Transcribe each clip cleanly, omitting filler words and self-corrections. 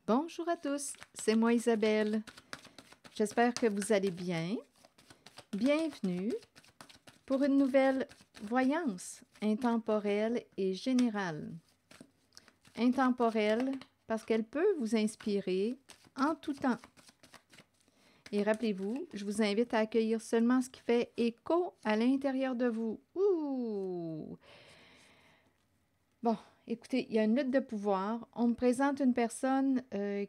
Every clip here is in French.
Bonjour à tous, c'est moi Isabelle. J'espère que vous allez bien. Bienvenue pour une nouvelle voyance intemporelle et générale. Intemporelle parce qu'elle peut vous inspirer en tout temps. Et rappelez-vous, je vous invite à accueillir seulement ce qui fait écho à l'intérieur de vous. Ouh! Bon, écoutez, il y a une lutte de pouvoir. On me présente une personne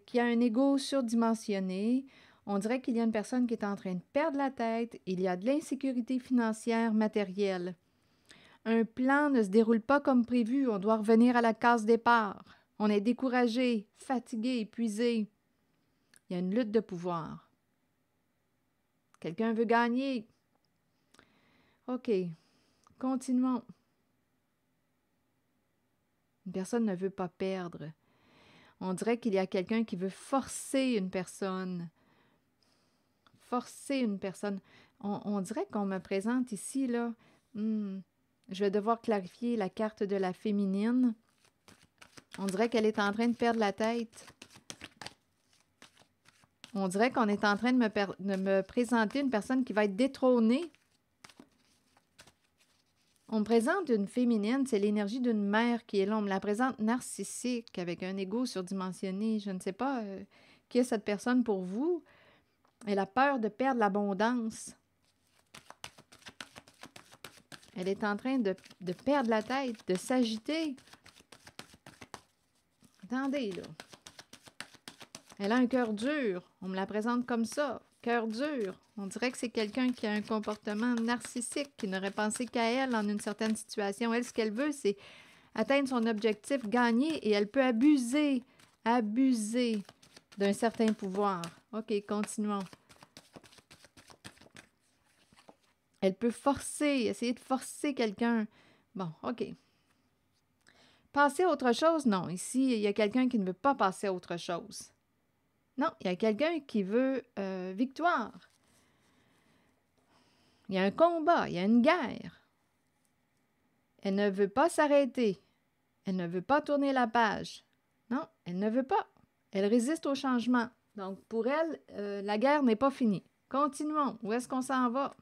qui a un ego surdimensionné. On dirait qu'il y a une personne qui est en train de perdre la tête. Il y a de l'insécurité financière matérielle. Un plan ne se déroule pas comme prévu. On doit revenir à la case départ. On est découragé, fatigué, épuisé. Il y a une lutte de pouvoir. Quelqu'un veut gagner. OK, continuons. Une personne ne veut pas perdre. On dirait qu'il y a quelqu'un qui veut forcer une personne. Forcer une personne. On dirait qu'on me présente ici, là. Je vais devoir clarifier la carte de la féminine. On dirait qu'elle est en train de perdre la tête. On dirait qu'on est en train de me présenter une personne qui va être détrônée. On me présente une féminine, c'est l'énergie d'une mère qui est là. On me la présente narcissique, avec un ego surdimensionné. Je ne sais pas qui est cette personne pour vous. Elle a peur de perdre l'abondance. Elle est en train de perdre la tête, de s'agiter. Attendez, là. Elle a un cœur dur. On me la présente comme ça. Cœur dur. On dirait que c'est quelqu'un qui a un comportement narcissique, qui n'aurait pensé qu'à elle en une certaine situation. Elle, ce qu'elle veut, c'est atteindre son objectif, gagner, et elle peut abuser d'un certain pouvoir. OK, continuons. Elle peut essayer de forcer quelqu'un. Bon, OK. Passer à autre chose? Non. Ici, il y a quelqu'un qui ne veut pas passer à autre chose. Non, il y a quelqu'un qui veut victoire. Il y a un combat, il y a une guerre. Elle ne veut pas s'arrêter. Elle ne veut pas tourner la page. Non, elle ne veut pas. Elle résiste au changement. Donc, pour elle, la guerre n'est pas finie. Continuons. Où est-ce qu'on s'en va?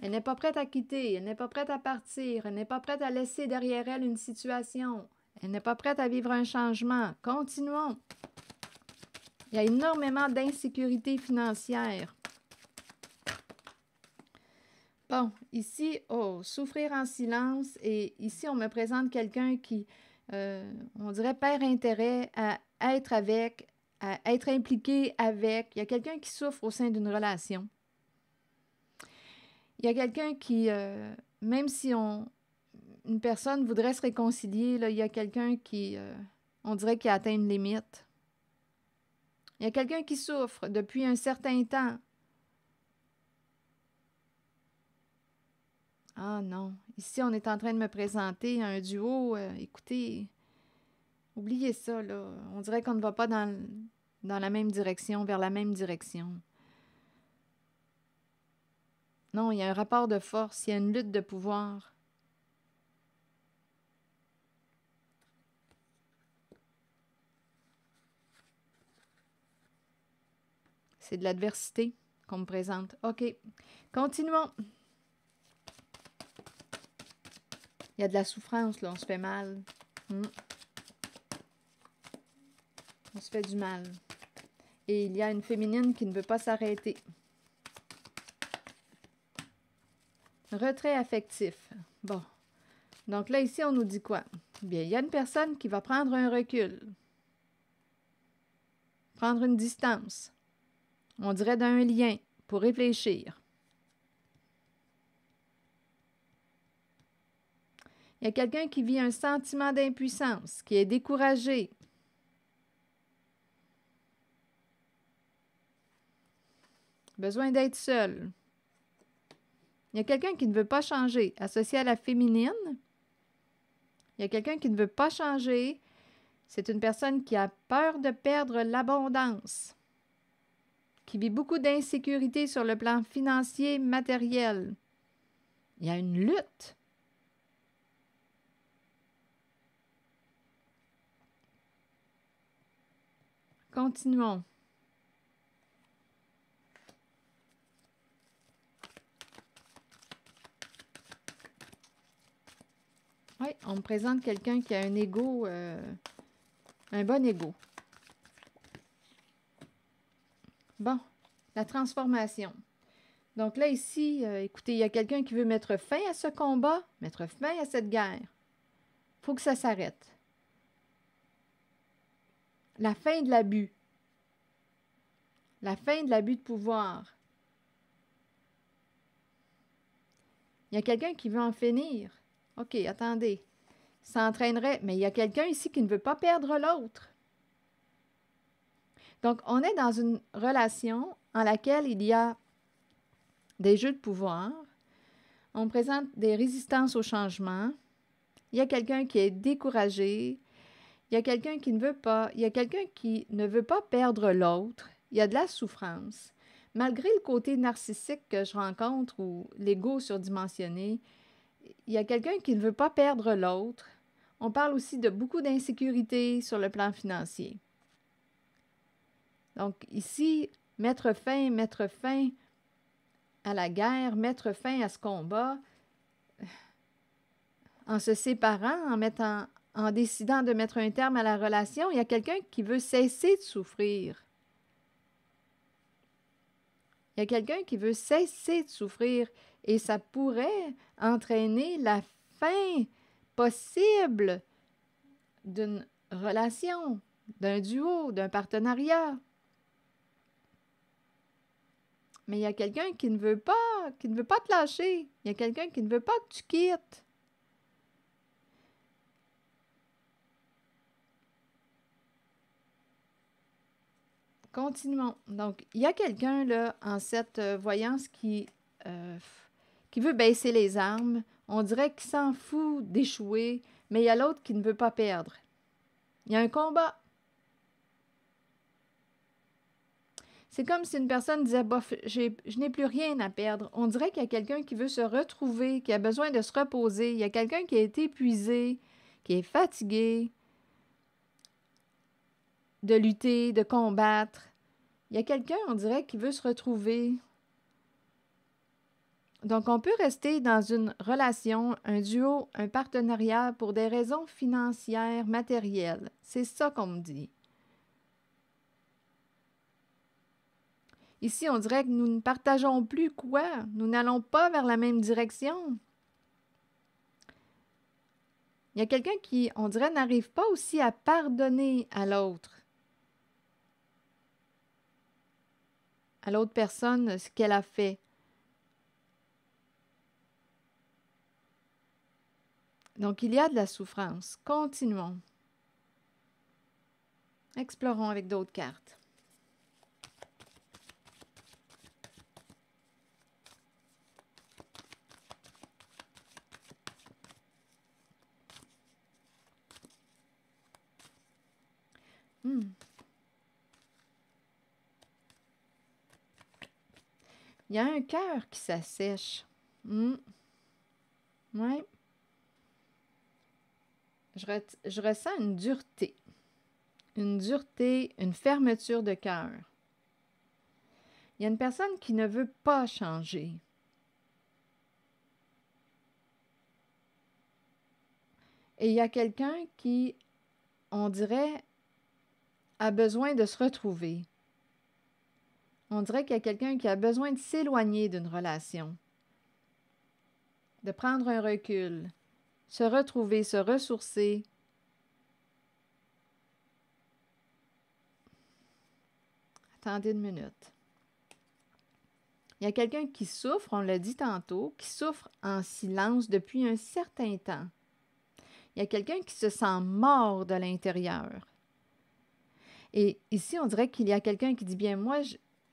Elle n'est pas prête à quitter. Elle n'est pas prête à partir. Elle n'est pas prête à laisser derrière elle une situation. Elle n'est pas prête à vivre un changement. Continuons. Il y a énormément d'insécurité financière. Bon, ici, souffrir en silence. Et ici, on me présente quelqu'un qui, on dirait, perd intérêt à être avec, à être impliqué avec. Il y a quelqu'un qui souffre au sein d'une relation. Il y a quelqu'un qui, même si une personne voudrait se réconcilier, là, il y a quelqu'un qui, on dirait, qui a atteint une limite. Il y a quelqu'un qui souffre depuis un certain temps. Ah non, ici on est en train de me présenter un duo, écoutez, oubliez ça, là. On dirait qu'on ne va pas dans la même direction, vers la même direction. Non, il y a un rapport de force, il y a une lutte de pouvoir. C'est de l'adversité qu'on me présente. OK, continuons. Il y a de la souffrance, là, on se fait mal. On se fait du mal. Et il y a une féminine qui ne veut pas s'arrêter. Retrait affectif. Bon. Donc là, ici, on nous dit quoi? Bien, il y a une personne qui va prendre un recul. Prendre une distance. On dirait d'un lien pour réfléchir. Il y a quelqu'un qui vit un sentiment d'impuissance, qui est découragé. Besoin d'être seul. Il y a quelqu'un qui ne veut pas changer, associé à la féminine. Il y a quelqu'un qui ne veut pas changer. C'est une personne qui a peur de perdre l'abondance, qui vit beaucoup d'insécurité sur le plan financier, matériel. Il y a une lutte. Continuons. Oui, on me présente quelqu'un qui a un ego, un bon ego. Bon, la transformation. Donc là, ici, écoutez, il y a quelqu'un qui veut mettre fin à ce combat, mettre fin à cette guerre. Il faut que ça s'arrête. La fin de l'abus. La fin de l'abus de pouvoir. Il y a quelqu'un qui veut en finir. OK, attendez. Ça entraînerait, mais il y a quelqu'un ici qui ne veut pas perdre l'autre. Donc, on est dans une relation en laquelle il y a des jeux de pouvoir. On présente des résistances au changement. Il y a quelqu'un qui est découragé. Il y a quelqu'un qui ne veut pas. Il y a quelqu'un qui ne veut pas perdre l'autre. Il y a de la souffrance. Malgré le côté narcissique que je rencontre ou l'ego surdimensionné, il y a quelqu'un qui ne veut pas perdre l'autre. On parle aussi de beaucoup d'insécurité sur le plan financier. Donc ici, mettre fin à la guerre, mettre fin à ce combat, en se séparant, en décidant de mettre un terme à la relation, il y a quelqu'un qui veut cesser de souffrir. Il y a quelqu'un qui veut cesser de souffrir et ça pourrait entraîner la fin possible d'une relation, d'un duo, d'un partenariat. Mais il y a quelqu'un qui ne veut pas te lâcher. Il y a quelqu'un qui ne veut pas que tu quittes. Continuons. Donc, il y a quelqu'un là en cette voyance qui veut baisser les armes. On dirait qu'il s'en fout d'échouer, mais il y a l'autre qui ne veut pas perdre. Il y a un combat. C'est comme si une personne disait, bof, je n'ai plus rien à perdre. On dirait qu'il y a quelqu'un qui veut se retrouver, qui a besoin de se reposer. Il y a quelqu'un qui est épuisé, qui est fatigué de lutter, de combattre. Il y a quelqu'un, on dirait, qui veut se retrouver. Donc, on peut rester dans une relation, un duo, un partenariat pour des raisons financières, matérielles. C'est ça qu'on me dit. Ici, on dirait que nous ne partageons plus quoi? Nous n'allons pas vers la même direction. Il y a quelqu'un qui, on dirait, n'arrive pas aussi à pardonner à l'autre personne, ce qu'elle a fait. Donc, il y a de la souffrance. Continuons. Explorons avec d'autres cartes. Il y a un cœur qui s'assèche. Oui. Je ressens une dureté. Une dureté, une fermeture de cœur. Il y a une personne qui ne veut pas changer. Et il y a quelqu'un qui, on dirait, a besoin de se retrouver. On dirait qu'il y a quelqu'un qui a besoin de s'éloigner d'une relation, de prendre un recul, se retrouver, se ressourcer. Attendez une minute. Il y a quelqu'un qui souffre, on l'a dit tantôt, qui souffre en silence depuis un certain temps. Il y a quelqu'un qui se sent mort de l'intérieur. Et ici, on dirait qu'il y a quelqu'un qui dit, bien,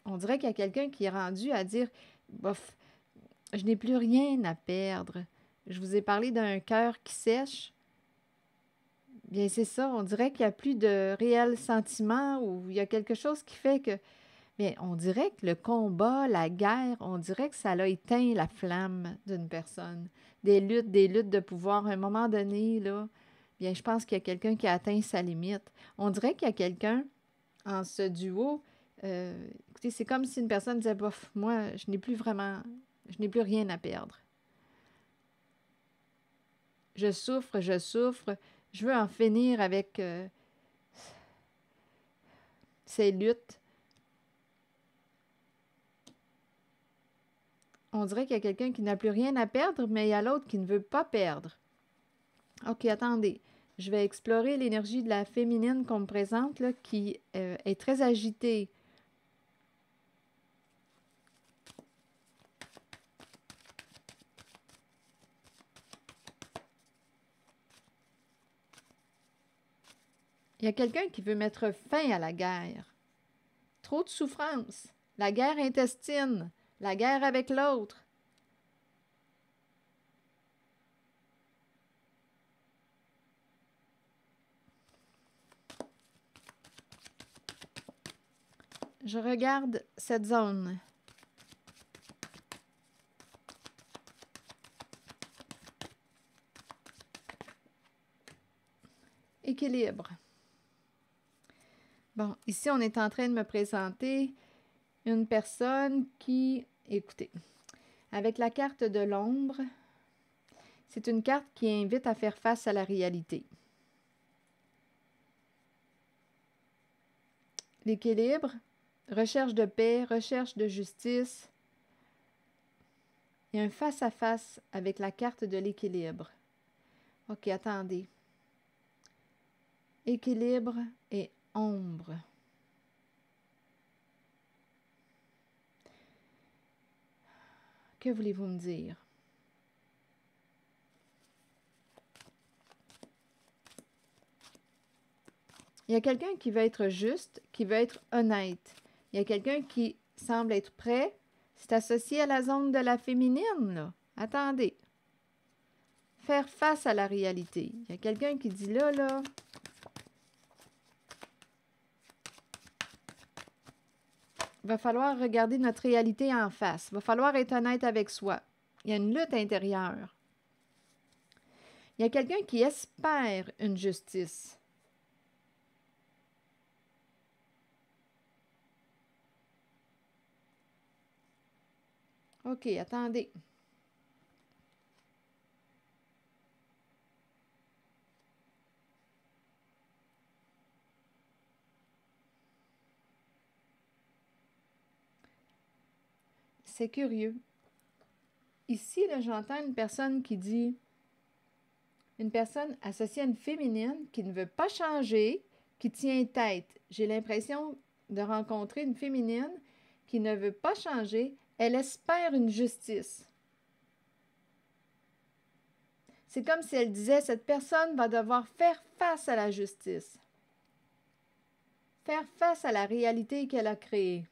on dirait qu'il y a quelqu'un qui est rendu à dire, bof, je n'ai plus rien à perdre. Je vous ai parlé d'un cœur qui sèche. Bien, c'est ça, on dirait qu'il n'y a plus de réel sentiment ou il y a quelque chose qui fait que, bien, on dirait que le combat, la guerre, on dirait que ça a éteint la flamme d'une personne. Des luttes de pouvoir. À un moment donné, là, bien, je pense qu'il y a quelqu'un qui a atteint sa limite. On dirait qu'il y a quelqu'un, en ce duo, écoutez, c'est comme si une personne disait, bof, moi, je n'ai plus rien à perdre. Je souffre, je veux en finir avec ces luttes. On dirait qu'il y a quelqu'un qui n'a plus rien à perdre, mais il y a l'autre qui ne veut pas perdre. OK, attendez. Je vais explorer l'énergie de la féminine qu'on me présente, là, qui est très agitée. Il y a quelqu'un qui veut mettre fin à la guerre. Trop de souffrance. La guerre intestine. La guerre avec l'autre. Je regarde cette zone. Équilibre. Bon, ici, on est en train de me présenter une personne qui, écoutez, avec la carte de l'ombre, c'est une carte qui invite à faire face à la réalité. L'équilibre, recherche de paix, recherche de justice. Il y a un face-à-face avec la carte de l'équilibre. OK, attendez. Équilibre et ombre. Que voulez-vous me dire? Il y a quelqu'un qui veut être juste, qui veut être honnête. Il y a quelqu'un qui semble être prêt. C'est associé à la zone de la féminine, là. Attendez. Faire face à la réalité. Il y a quelqu'un qui dit là, il va falloir regarder notre réalité en face. Il va falloir être honnête avec soi. Il y a une lutte intérieure. Il y a quelqu'un qui espère une justice. OK, attendez. C'est curieux. Ici, là, j'entends une personne qui dit, une personne associée à une féminine qui ne veut pas changer, qui tient tête. J'ai l'impression de rencontrer une féminine qui ne veut pas changer. Elle espère une justice. C'est comme si elle disait, cette personne va devoir faire face à la justice. Faire face à la réalité qu'elle a créée.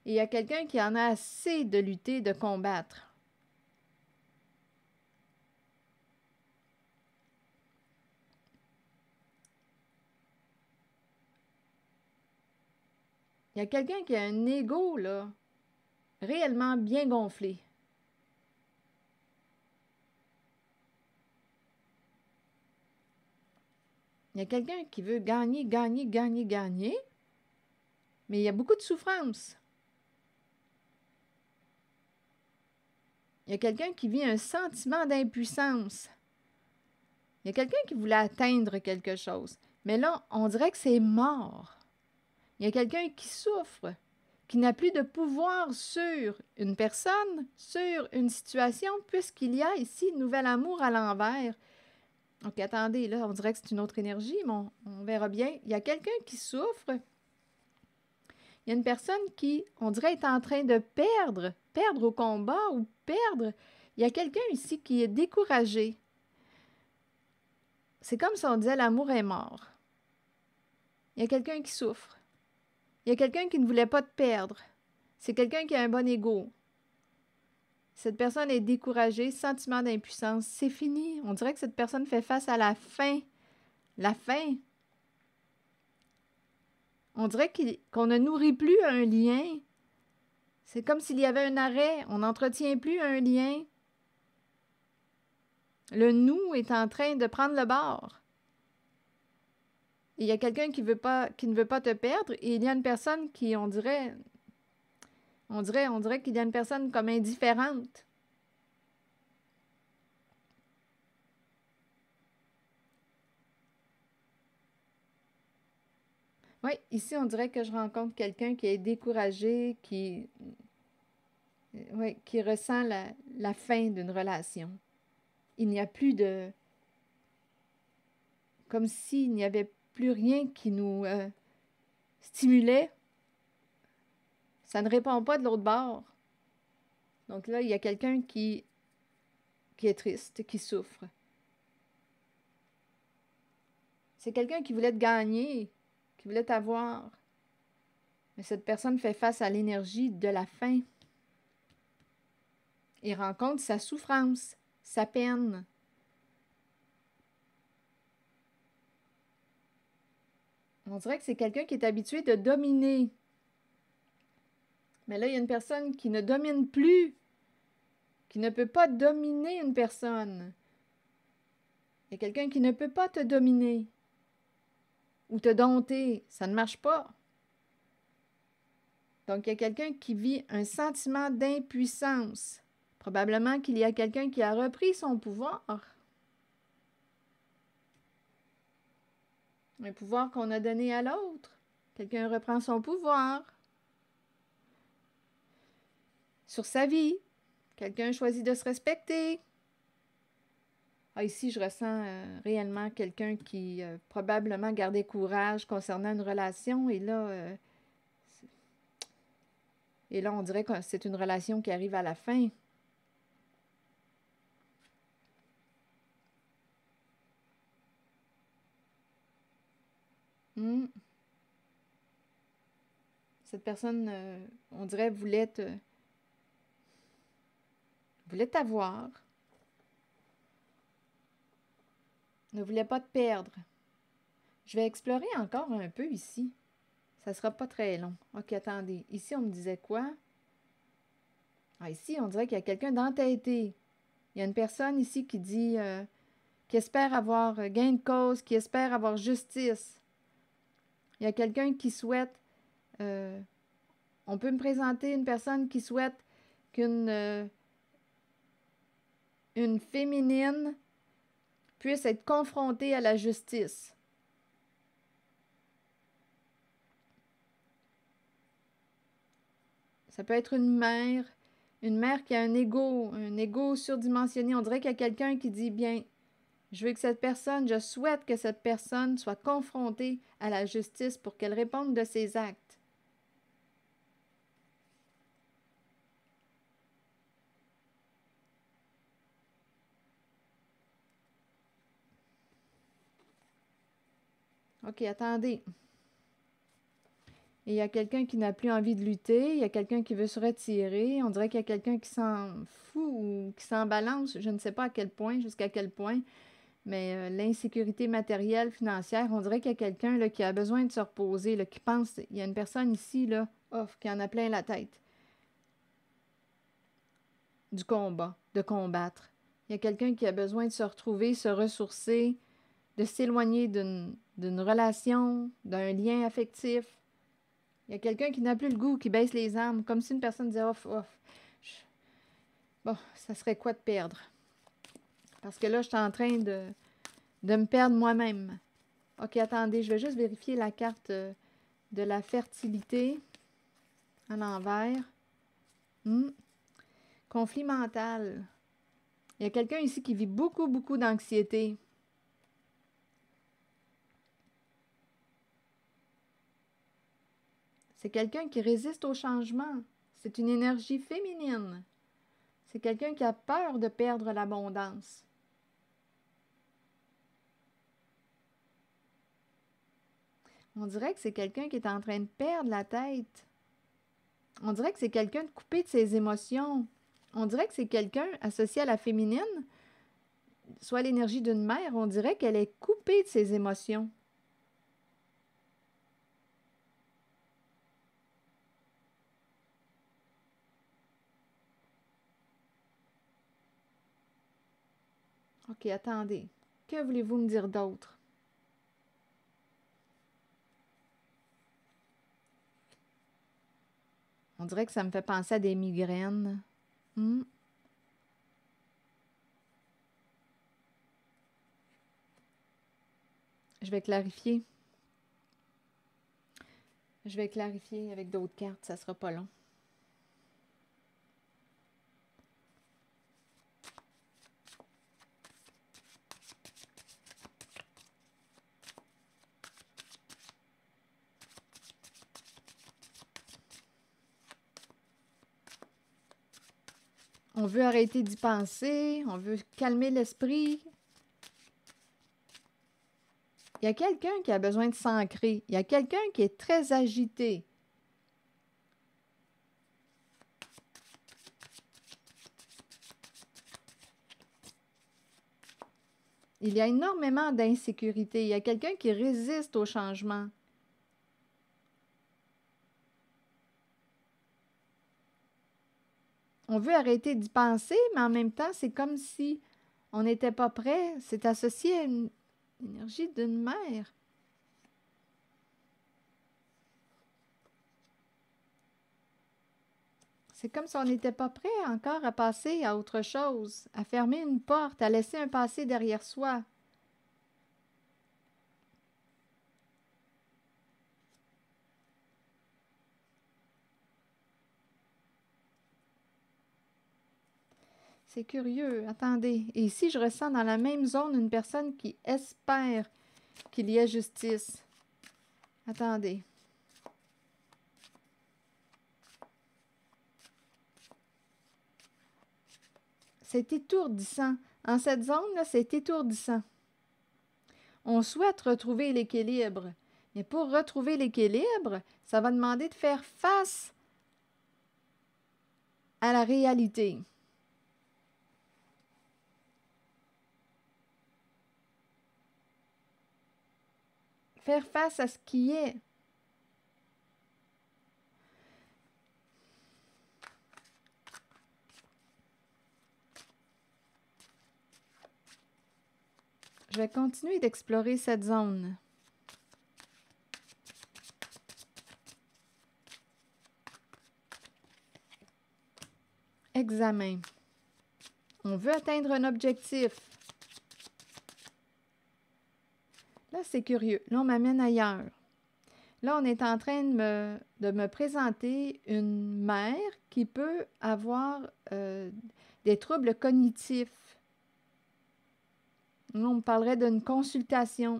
Et il y a quelqu'un qui en a assez de lutter, de combattre. Il y a quelqu'un qui a un ego, là, réellement bien gonflé. Il y a quelqu'un qui veut gagner, mais il y a beaucoup de souffrance. Il y a quelqu'un qui vit un sentiment d'impuissance. Il y a quelqu'un qui voulait atteindre quelque chose, mais là, on dirait que c'est mort. Il y a quelqu'un qui souffre, qui n'a plus de pouvoir sur une personne, sur une situation, puisqu'il y a ici nouvel amour à l'envers. OK, attendez, là, on dirait que c'est une autre énergie, mais on verra bien. Il y a quelqu'un qui souffre. Il y a une personne qui, on dirait, est en train de perdre au combat ou perdre. Il y a quelqu'un ici qui est découragé. C'est comme si on disait l'amour est mort. Il y a quelqu'un qui souffre. Il y a quelqu'un qui ne voulait pas te perdre. C'est quelqu'un qui a un bon ego. Cette personne est découragée, sentiment d'impuissance. C'est fini. On dirait que cette personne fait face à la fin. La fin. On dirait qu'on ne nourrit plus un lien. C'est comme s'il y avait un arrêt. On n'entretient plus un lien. Le nous est en train de prendre le bord. Et il y a quelqu'un qui ne veut pas te perdre, et il y a une personne qui, on dirait qu'il y a une personne comme indifférente. Oui, ici, on dirait que je rencontre quelqu'un qui est découragé, qui ressent la fin d'une relation. Il n'y a plus de... Comme s'il n'y avait plus rien qui nous stimulait. Ça ne répond pas de l'autre bord. Donc là, il y a quelqu'un qui est triste, qui souffre. C'est quelqu'un qui voulait te gagner, qui voulait t'avoir. Mais cette personne fait face à l'énergie de la faim. Il rencontre sa souffrance, sa peine. On dirait que c'est quelqu'un qui est habitué de dominer. Mais là, il y a une personne qui ne domine plus, qui ne peut pas dominer une personne. Il y a quelqu'un qui ne peut pas te dominer ou te dompter. Ça ne marche pas. Donc, il y a quelqu'un qui vit un sentiment d'impuissance. Probablement qu'il y a quelqu'un qui a repris son pouvoir. Un pouvoir qu'on a donné à l'autre. Quelqu'un reprend son pouvoir sur sa vie. Quelqu'un choisit de se respecter. Ah, ici, je ressens réellement quelqu'un qui probablement gardait courage concernant une relation. Et là, on dirait que c'est une relation qui arrive à la fin. Hmm. Cette personne, on dirait, voulait t'avoir, ne voulait pas te perdre. Je vais explorer encore un peu ici. Ça ne sera pas très long. OK, attendez. Ici, on me disait quoi? Ah, ici, on dirait qu'il y a quelqu'un d'entêté. Il y a une personne ici qui dit, qui espère avoir gain de cause, qui espère avoir justice. Il y a quelqu'un qui souhaite, euh, on peut me présenter une personne qui souhaite qu'une une féminine puisse être confrontée à la justice. Ça peut être une mère qui a un ego surdimensionné. On dirait qu'il y a quelqu'un qui dit, bien, je souhaite que cette personne soit confrontée à la justice pour qu'elle réponde de ses actes. OK, attendez. Et il y a quelqu'un qui n'a plus envie de lutter, il y a quelqu'un qui veut se retirer, on dirait qu'il y a quelqu'un qui s'en fout ou qui s'en balance, je ne sais pas à quel point, jusqu'à quel point, mais l'insécurité matérielle, financière, on dirait qu'il y a quelqu'un là, qui a besoin de se reposer, là, qui pense, il y a une personne ici, là, qui en a plein la tête, du combat, de combattre. Il y a quelqu'un qui a besoin de se retrouver, se ressourcer, de s'éloigner d'une relation, d'un lien affectif. Il y a quelqu'un qui n'a plus le goût, qui baisse les armes, comme si une personne disait off, off. Bon, ça serait quoi de perdre? Parce que là, je suis en train de me perdre moi-même. OK, attendez, je vais juste vérifier la carte de la fertilité à l'envers. Conflit mental. Il y a quelqu'un ici qui vit beaucoup, beaucoup d'anxiété. C'est quelqu'un qui résiste au changement. C'est une énergie féminine. C'est quelqu'un qui a peur de perdre l'abondance. On dirait que c'est quelqu'un qui est en train de perdre la tête. On dirait que c'est quelqu'un de coupé de ses émotions. On dirait que c'est quelqu'un associé à la féminine, soit l'énergie d'une mère, on dirait qu'elle est coupée de ses émotions. OK, attendez. Que voulez-vous me dire d'autre? On dirait que ça me fait penser à des migraines. Hmm. Je vais clarifier. Je vais clarifier avec d'autres cartes, ça sera pas long. On veut arrêter d'y penser, on veut calmer l'esprit. Il y a quelqu'un qui a besoin de s'ancrer. Il y a quelqu'un qui est très agité. Il y a énormément d'insécurité. Il y a quelqu'un qui résiste au changement. On veut arrêter d'y penser, mais en même temps, c'est comme si on n'était pas prêt. C'est associé à une énergie d'une mère. C'est comme si on n'était pas prêt encore à passer à autre chose, à fermer une porte, à laisser un passé derrière soi. C'est curieux, attendez. Et ici, je ressens dans la même zone une personne qui espère qu'il y ait justice. Attendez. C'est étourdissant. En cette zone-là, c'est étourdissant. On souhaite retrouver l'équilibre. Mais pour retrouver l'équilibre, ça va demander de faire face à la réalité. Faire face à ce qui est. Je vais continuer d'explorer cette zone. Examen. On veut atteindre un objectif. Là, c'est curieux. Là, on m'amène ailleurs. Là, on est en train de me présenter une mère qui peut avoir des troubles cognitifs. Là, on me parlerait d'une consultation.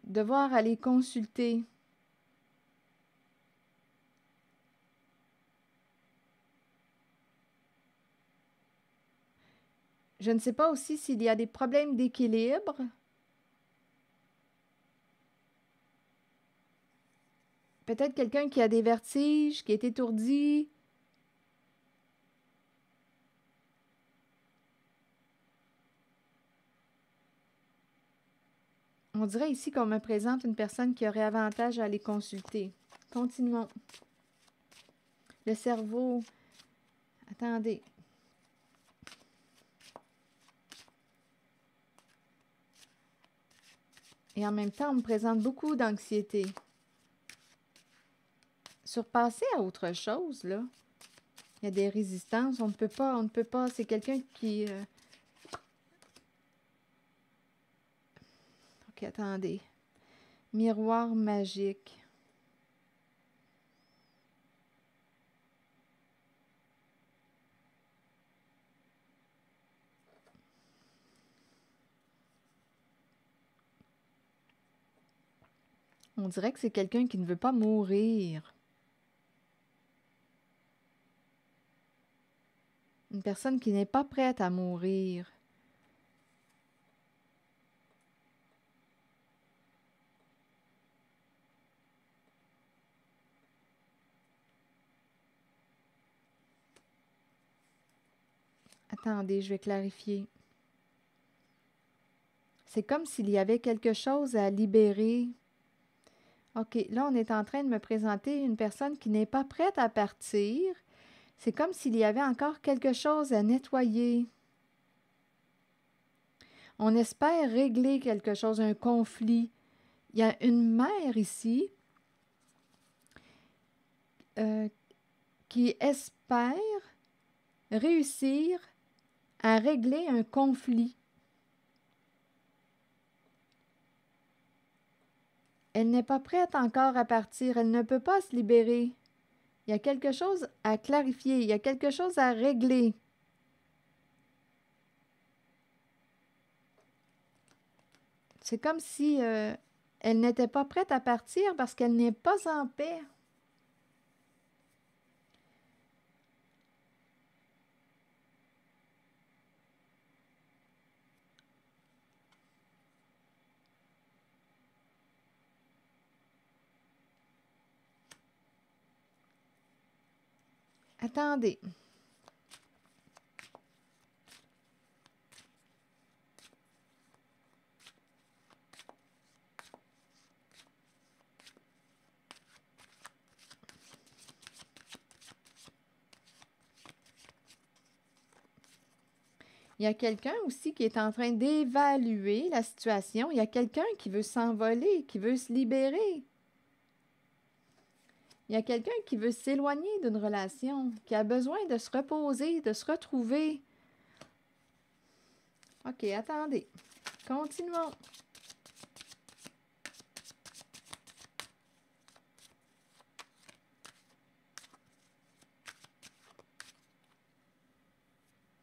Devoir aller consulter. Je ne sais pas aussi s'il y a des problèmes d'équilibre. Peut-être quelqu'un qui a des vertiges, qui est étourdi. On dirait ici qu'on me présente une personne qui aurait avantage à aller consulter. Continuons. Le cerveau. Attendez. Et en même temps, on me présente beaucoup d'anxiété. Surpasser à autre chose, là. Il y a des résistances. On ne peut pas. C'est quelqu'un qui... Ok, attendez. Miroir magique. On dirait que c'est quelqu'un qui ne veut pas mourir. Une personne qui n'est pas prête à mourir. Attendez, je vais clarifier. C'est comme s'il y avait quelque chose à libérer. OK, là, on est en train de me présenter une personne qui n'est pas prête à partir. C'est comme s'il y avait encore quelque chose à nettoyer. On espère régler quelque chose, un conflit. Il y a une mère ici qui espère réussir à régler un conflit. Elle n'est pas prête encore à partir, elle ne peut pas se libérer. Il y a quelque chose à clarifier, il y a quelque chose à régler. C'est comme si elle n'était pas prête à partir parce qu'elle n'est pas en paix. Attendez. Il y a quelqu'un aussi qui est en train d'évaluer la situation. Il y a quelqu'un qui veut s'envoler, qui veut se libérer. Il y a quelqu'un qui veut s'éloigner d'une relation, qui a besoin de se reposer, de se retrouver. OK, attendez. Continuons.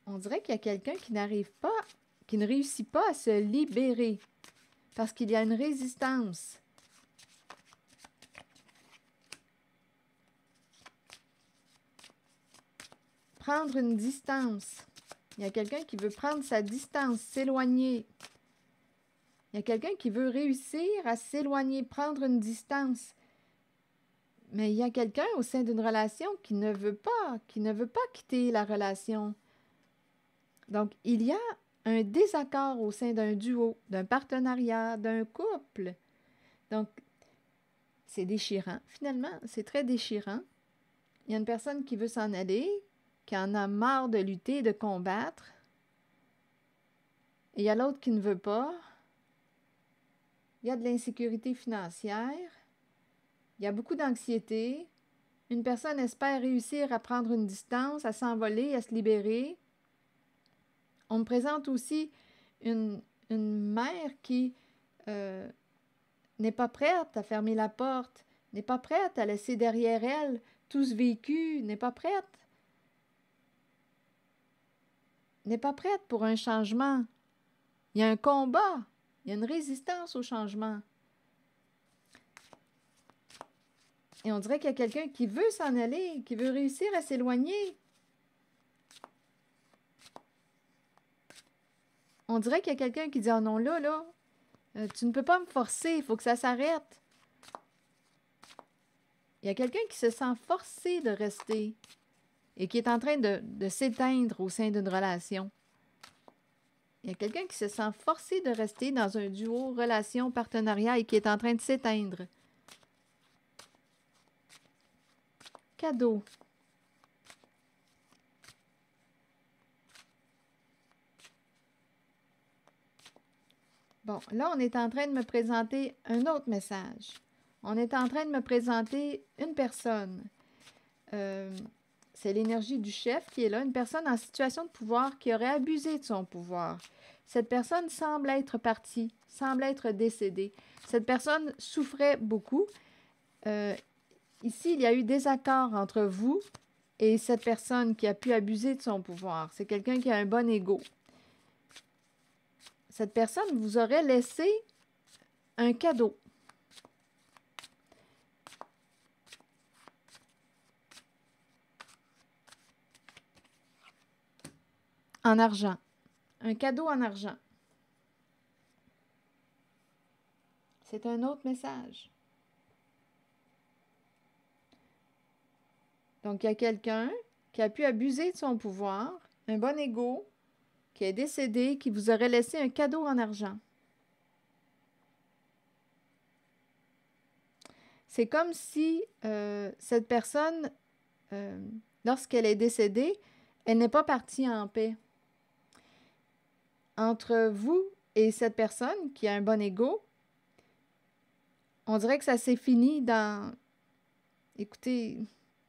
On dirait qu'il y a quelqu'un qui n'arrive pas, qui ne réussit pas à se libérer parce qu'il y a une résistance. Prendre une distance. Il y a quelqu'un qui veut prendre sa distance, s'éloigner. Il y a quelqu'un qui veut réussir à s'éloigner, prendre une distance. Mais il y a quelqu'un au sein d'une relation qui ne veut pas quitter la relation. Donc, il y a un désaccord au sein d'un duo, d'un partenariat, d'un couple. Donc, c'est déchirant. Finalement, c'est très déchirant. Il y a une personne qui veut s'en aller, qui en a marre de lutter, de combattre. Et il y a l'autre qui ne veut pas. Il y a de l'insécurité financière. Il y a beaucoup d'anxiété. Une personne espère réussir à prendre une distance, à s'envoler, à se libérer. On me présente aussi une mère qui n'est pas prête à fermer la porte, n'est pas prête à laisser derrière elle tout ce vécu, n'est pas prête pour un changement. Il y a un combat, il y a une résistance au changement. Et on dirait qu'il y a quelqu'un qui veut s'en aller, qui veut réussir à s'éloigner. On dirait qu'il y a quelqu'un qui dit « Ah non, là, tu ne peux pas me forcer, il faut que ça s'arrête. » Il y a quelqu'un qui se sent forcé de rester et qui est en train de s'éteindre au sein d'une relation. Il y a quelqu'un qui se sent forcé de rester dans un duo, relation, partenariat et qui est en train de s'éteindre. Cadeau. Bon, là, on est en train de me présenter un autre message. On est en train de me présenter une personne. C'est l'énergie du chef qui est là, une personne en situation de pouvoir qui aurait abusé de son pouvoir. Cette personne semble être partie, semble être décédée. Cette personne souffrait beaucoup. Ici, il y a eu des accords entre vous et cette personne qui a pu abuser de son pouvoir. C'est quelqu'un qui a un bon ego. Cette personne vous aurait laissé un cadeau. En argent. Un cadeau en argent. C'est un autre message. Donc, il y a quelqu'un qui a pu abuser de son pouvoir, un bon ego, qui est décédé, qui vous aurait laissé un cadeau en argent. C'est comme si cette personne, lorsqu'elle est décédée, elle n'est pas partie en paix. Entre vous et cette personne qui a un bon ego, on dirait que ça s'est fini dans... Écoutez,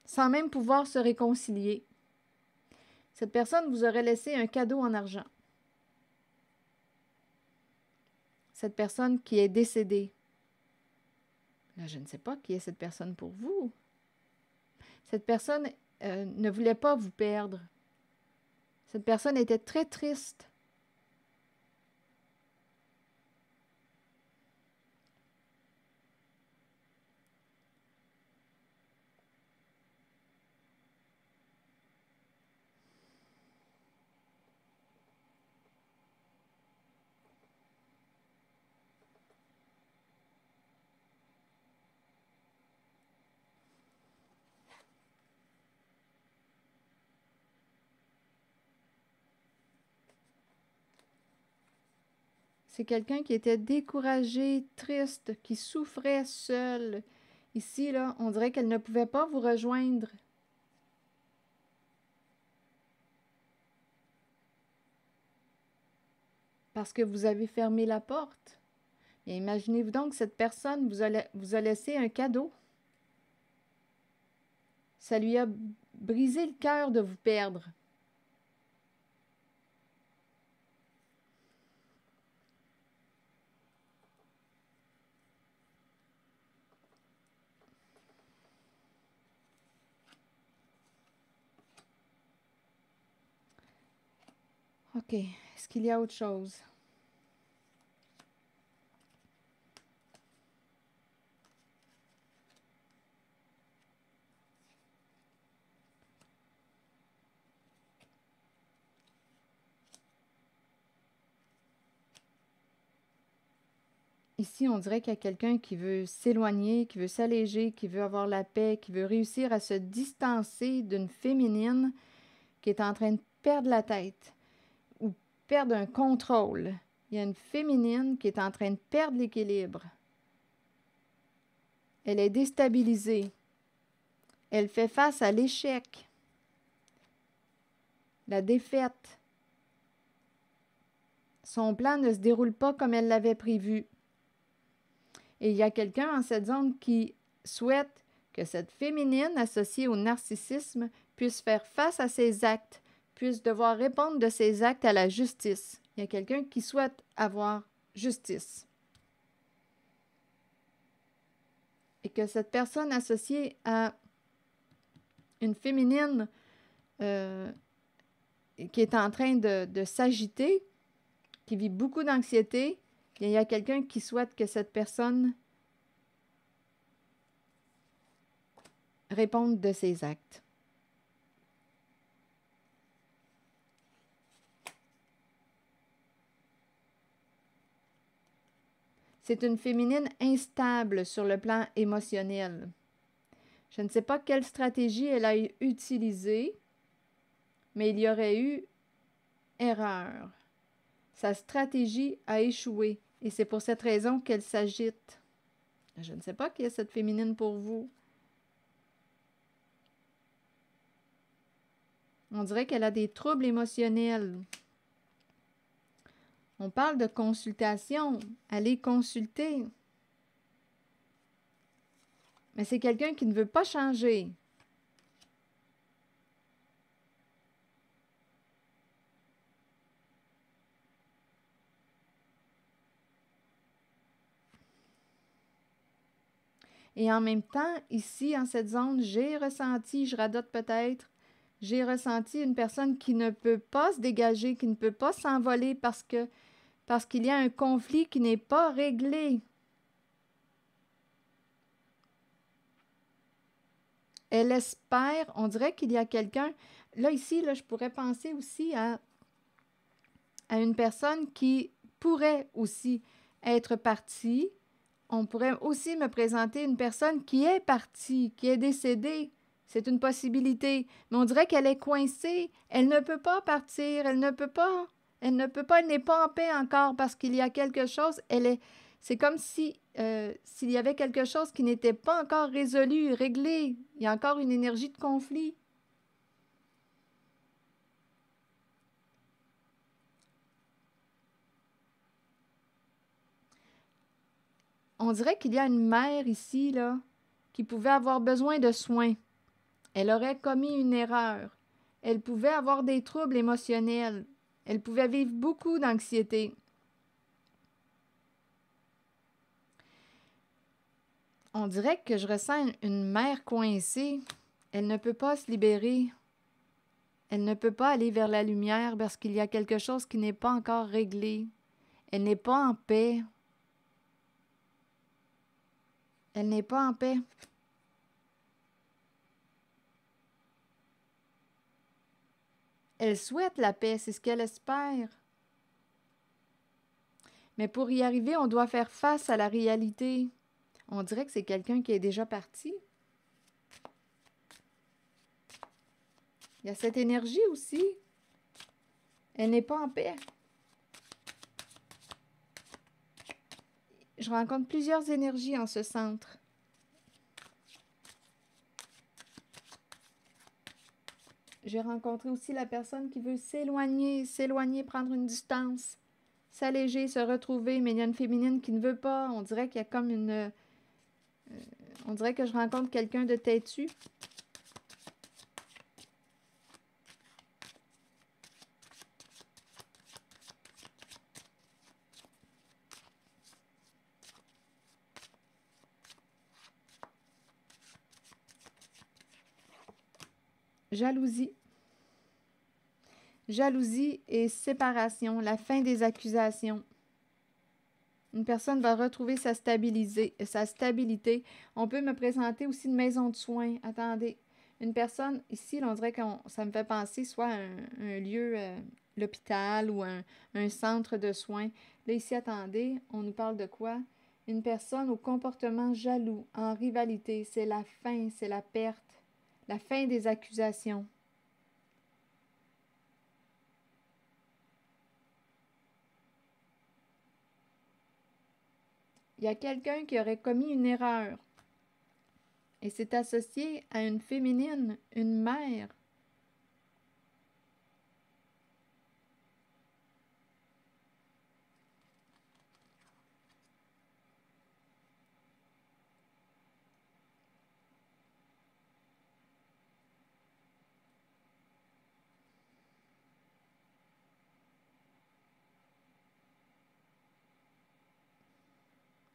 sans même pouvoir se réconcilier. Cette personne vous aurait laissé un cadeau en argent. Cette personne qui est décédée. Là, je ne sais pas qui est cette personne pour vous. Cette personne ne voulait pas vous perdre. Cette personne était très triste. C'est quelqu'un qui était découragé, triste, qui souffrait seul. Ici, là, on dirait qu'elle ne pouvait pas vous rejoindre. Parce que vous avez fermé la porte. Et imaginez-vous donc que cette personne vous a laissé un cadeau. Ça lui a brisé le cœur de vous perdre. OK. Est-ce qu'il y a autre chose? Ici, on dirait qu'il y a quelqu'un qui veut s'éloigner, qui veut s'alléger, qui veut avoir la paix, qui veut réussir à se distancer d'une féminine qui est en train de perdre la tête ou perdre un contrôle. Il y a une féminine qui est en train de perdre l'équilibre. Elle est déstabilisée. Elle fait face à l'échec, la défaite. Son plan ne se déroule pas comme elle l'avait prévu. Et il y a quelqu'un en cette zone qui souhaite que cette féminine associée au narcissisme puisse faire face à ses actes, puisse devoir répondre de ses actes à la justice. Il y a quelqu'un qui souhaite avoir justice. Et que cette personne associée à une féminine qui est en train de s'agiter, qui vit beaucoup d'anxiété, il y a quelqu'un qui souhaite que cette personne réponde de ses actes. C'est une féminine instable sur le plan émotionnel. Je ne sais pas quelle stratégie elle a utilisée, mais il y aurait eu erreur. Sa stratégie a échoué et c'est pour cette raison qu'elle s'agite. Je ne sais pas qui est cette féminine pour vous. On dirait qu'elle a des troubles émotionnels. On parle de consultation. Allez consulter. Mais c'est quelqu'un qui ne veut pas changer. Et en même temps, ici, en cette zone, j'ai ressenti, je radote peut-être, j'ai ressenti une personne qui ne peut pas se dégager, qui ne peut pas s'envoler parce qu'il y a un conflit qui n'est pas réglé. Elle espère, on dirait qu'il y a quelqu'un, là ici, là, je pourrais penser aussi à une personne qui pourrait aussi être partie. On pourrait aussi me présenter une personne qui est partie, qui est décédée. C'est une possibilité. Mais on dirait qu'elle est coincée. Elle ne peut pas partir. Elle ne peut pas. Elle n'est pas en paix encore parce qu'il y a quelque chose. C'est comme si s'il y avait quelque chose qui n'était pas encore résolu, réglé. Il y a encore une énergie de conflit. On dirait qu'il y a une mère ici, là, qui pouvait avoir besoin de soins. Elle aurait commis une erreur. Elle pouvait avoir des troubles émotionnels. Elle pouvait vivre beaucoup d'anxiété. On dirait que je ressens une mère coincée. Elle ne peut pas se libérer. Elle ne peut pas aller vers la lumière parce qu'il y a quelque chose qui n'est pas encore réglé. Elle n'est pas en paix. Elle n'est pas en paix. Elle souhaite la paix, c'est ce qu'elle espère. Mais pour y arriver, on doit faire face à la réalité. On dirait que c'est quelqu'un qui est déjà parti. Il y a cette énergie aussi. Elle n'est pas en paix. Je rencontre plusieurs énergies en ce centre. J'ai rencontré aussi la personne qui veut s'éloigner, prendre une distance, s'alléger, se retrouver, mais il y a une féminine qui ne veut pas. On dirait qu'il y a comme une... on dirait que je rencontre quelqu'un de têtu. Jalousie. Jalousie et séparation, la fin des accusations. Une personne va retrouver sa stabilité. On peut me présenter aussi une maison de soins. Attendez, une personne, ici, là, on dirait que ça me fait penser soit un lieu, l'hôpital ou un centre de soins. Là, ici, attendez, on nous parle de quoi? Une personne au comportement jaloux, en rivalité. C'est la fin, c'est la perte, la fin des accusations. Il y a quelqu'un qui aurait commis une erreur et c'est associé à une féminine, une mère.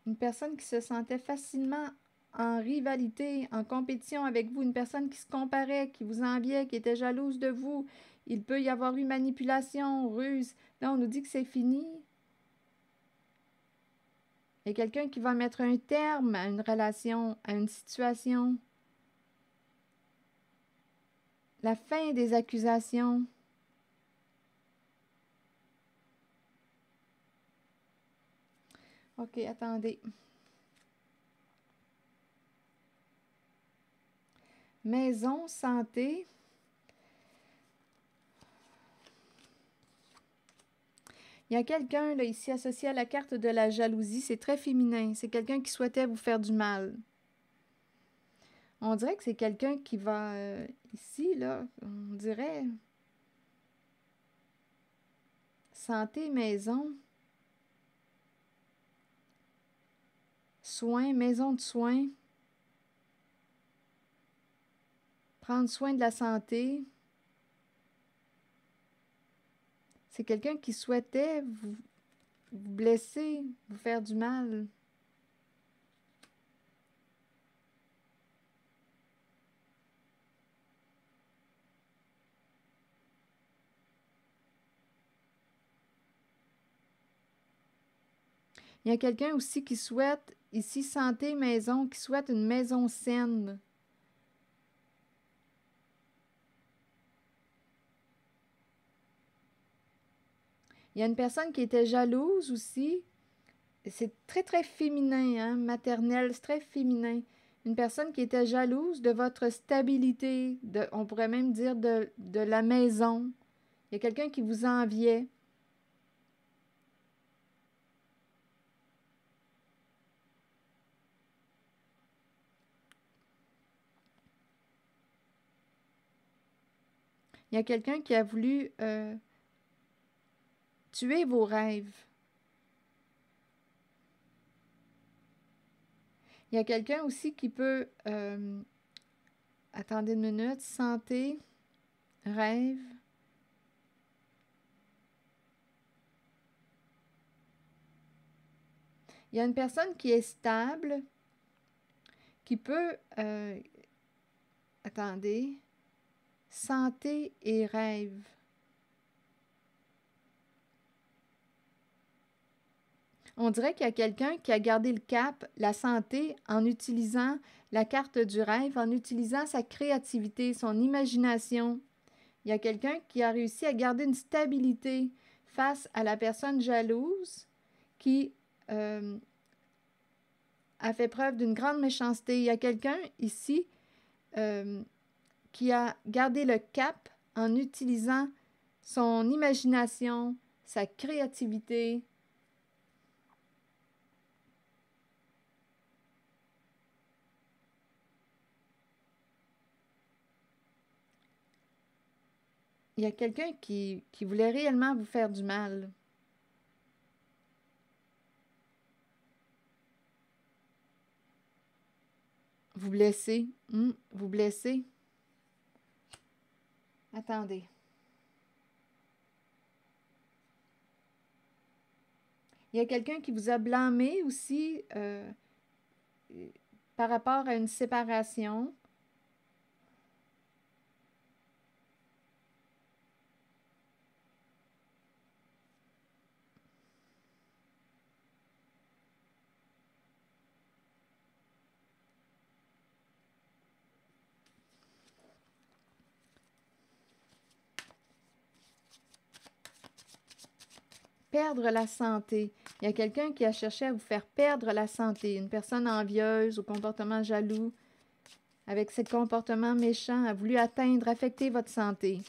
Une personne qui se sentait facilement en rivalité, en compétition avec vous, une personne qui se comparait, qui vous enviait, qui était jalouse de vous. Il peut y avoir eu manipulation, ruse. Là, on nous dit que c'est fini. Il y a quelqu'un qui va mettre un terme à une relation, à une situation. La fin des accusations. OK, attendez. Maison, santé. Il y a quelqu'un là ici associé à la carte de la jalousie. C'est très féminin. C'est quelqu'un qui souhaitait vous faire du mal. On dirait que c'est quelqu'un qui va ici, là, on dirait santé, maison, soins, maison de soins, prendre soin de la santé. C'est quelqu'un qui souhaitait vous blesser, vous faire du mal. Il y a quelqu'un aussi qui souhaite, ici, santé, maison, qui souhaite une maison saine. Il y a une personne qui était jalouse aussi. C'est très, très féminin, hein? Maternel, c'est très féminin. Une personne qui était jalouse de votre stabilité, on pourrait même dire de la maison. Il y a quelqu'un qui vous enviait. Il y a quelqu'un qui a voulu tuer vos rêves. Il y a quelqu'un aussi qui peut Attendez une minute. Santé, rêve. Il y a une personne qui est stable, qui peut... attendez. Santé et rêve. On dirait qu'il y a quelqu'un qui a gardé le cap, la santé, en utilisant la carte du rêve, en utilisant sa créativité, son imagination. Il y a quelqu'un qui a réussi à garder une stabilité face à la personne jalouse qui a fait preuve d'une grande méchanceté. Il y a quelqu'un ici qui a gardé le cap en utilisant son imagination, sa créativité. Il y a quelqu'un qui voulait réellement vous faire du mal. Vous blesser. Vous blesser. Attendez. Il y a quelqu'un qui vous a blâmé aussi par rapport à une séparation. Perdre la santé. Il y a quelqu'un qui a cherché à vous faire perdre la santé. Une personne envieuse, au comportement jaloux, avec ses comportements méchants, a voulu atteindre, affecter votre santé.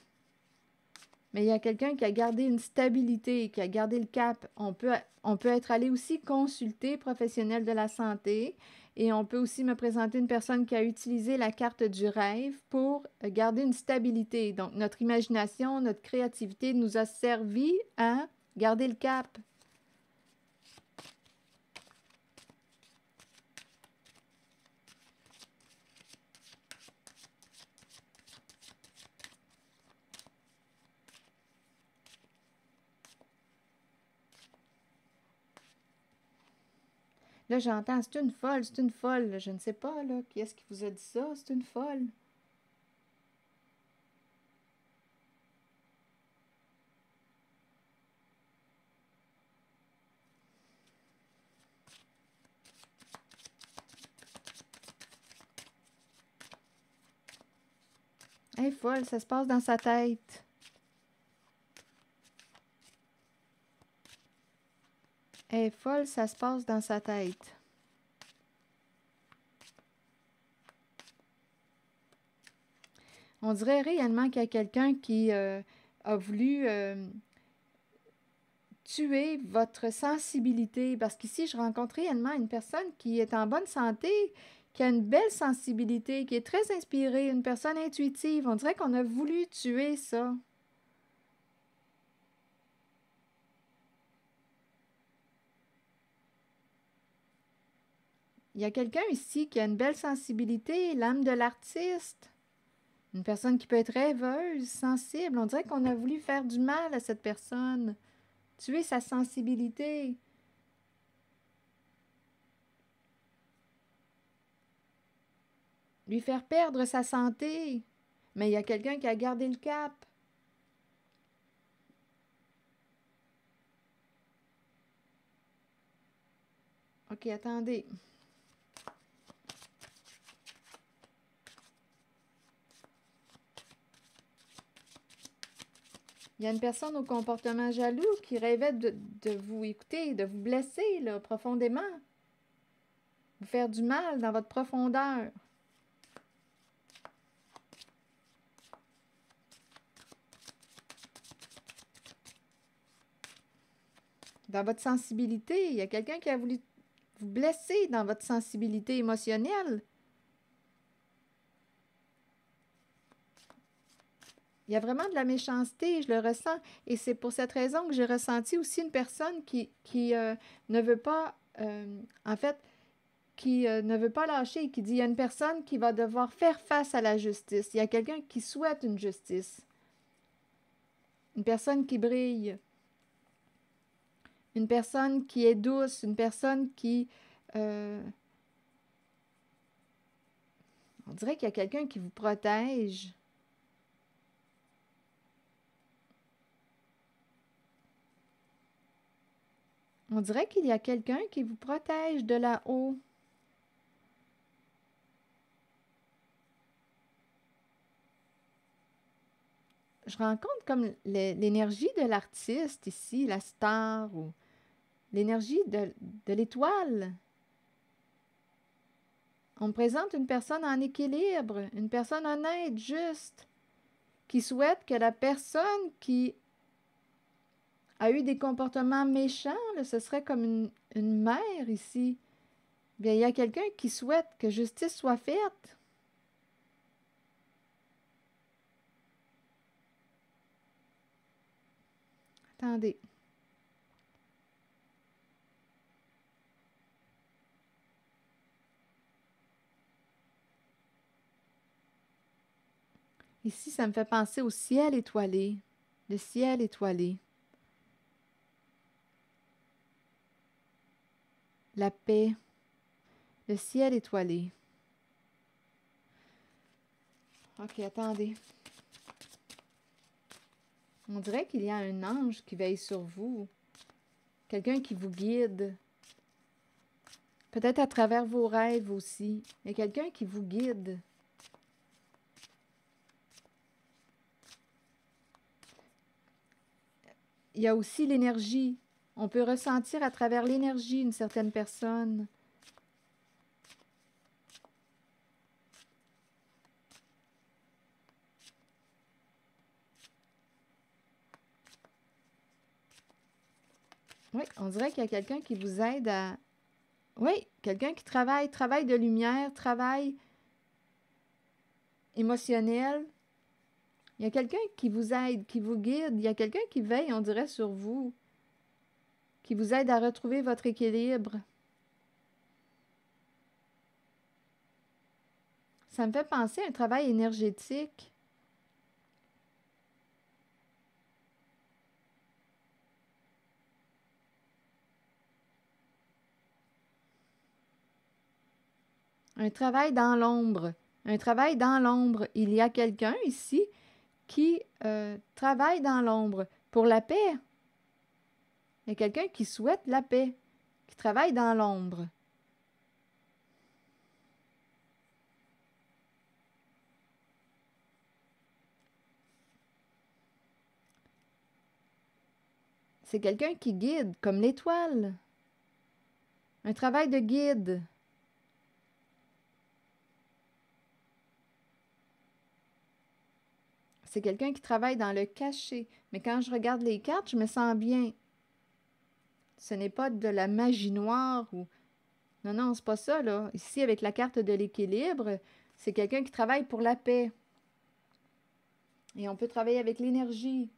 Mais il y a quelqu'un qui a gardé une stabilité, qui a gardé le cap. On peut être allé aussi consulter professionnel de la santé et on peut aussi me présenter une personne qui a utilisé la carte du rêve pour garder une stabilité. Donc, notre imagination, notre créativité nous a servi à garder le cap. Là, j'entends, c'est une folle, c'est une folle. Je ne sais pas, là, qui est-ce qui vous a dit ça? C'est une folle. Elle est folle, ça se passe dans sa tête. Elle est folle, ça se passe dans sa tête. On dirait réellement qu'il y a quelqu'un qui a voulu tuer votre sensibilité. Parce qu'ici, je rencontre réellement une personne qui est en bonne santé, qui a une belle sensibilité, qui est très inspirée, une personne intuitive. On dirait qu'on a voulu tuer ça. Il y a quelqu'un ici qui a une belle sensibilité, l'âme de l'artiste. Une personne qui peut être rêveuse, sensible. On dirait qu'on a voulu faire du mal à cette personne, tuer sa sensibilité. Lui faire perdre sa santé. Mais il y a quelqu'un qui a gardé le cap. OK, attendez. Il y a une personne au comportement jaloux qui rêvait de vous écouter, de vous blesser là, profondément. Vous faire du mal dans votre profondeur. Dans votre sensibilité. Il y a quelqu'un qui a voulu vous blesser dans votre sensibilité émotionnelle. Il y a vraiment de la méchanceté, je le ressens. Et c'est pour cette raison que j'ai ressenti aussi une personne qui ne veut pas, en fait, qui ne veut pas lâcher, qui dit il y a une personne qui va devoir faire face à la justice. Il y a quelqu'un qui souhaite une justice. Une personne qui brille. Une personne qui est douce. Une personne qui... on dirait qu'il y a quelqu'un qui vous protège. On dirait qu'il y a quelqu'un qui vous protège de là-haut. Je rencontre comme l'énergie de l'artiste ici, la star, ou l'énergie de l'étoile. On me présente une personne en équilibre, une personne honnête, juste, qui souhaite que la personne qui a eu des comportements méchants, là, ce serait comme une mère ici. Bien, il y a quelqu'un qui souhaite que justice soit faite. Attendez. Ici, ça me fait penser au ciel étoilé. Le ciel étoilé. La paix. Le ciel étoilé. OK, attendez. On dirait qu'il y a un ange qui veille sur vous. Quelqu'un qui vous guide. Peut-être à travers vos rêves aussi. Il y a quelqu'un qui vous guide. Il y a aussi l'énergie. On peut ressentir à travers l'énergie une certaine personne. Oui, on dirait qu'il y a quelqu'un qui vous aide à... Oui, quelqu'un qui travaille de lumière, travail émotionnel. Il y a quelqu'un qui vous aide, qui vous guide. Il y a quelqu'un qui veille, on dirait, sur vous, qui vous aide à retrouver votre équilibre. Ça me fait penser à un travail énergétique. Un travail dans l'ombre. Un travail dans l'ombre. Il y a quelqu'un ici qui travaille dans l'ombre pour la paix. Il y a quelqu'un qui souhaite la paix, qui travaille dans l'ombre. C'est quelqu'un qui guide, comme l'étoile. Un travail de guide. C'est quelqu'un qui travaille dans le cachet. Mais quand je regarde les cartes, je me sens bien. Ce n'est pas de la magie noire ou... Non, non, c'est pas ça, là. Ici, avec la carte de l'équilibre, c'est quelqu'un qui travaille pour la paix. Et on peut travailler avec l'énergie.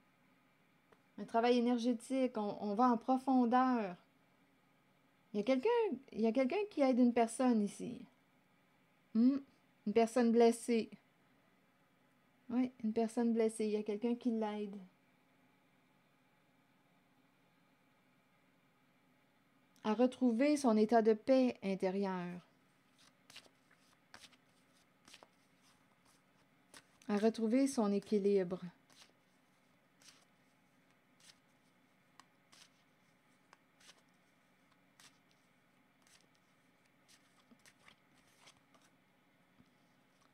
Un travail énergétique. On va en profondeur. Il y a quelqu'un qui aide une personne ici. Une personne blessée. Oui, une personne blessée. Il y a quelqu'un qui l'aide. À retrouver son état de paix intérieur. À retrouver son équilibre.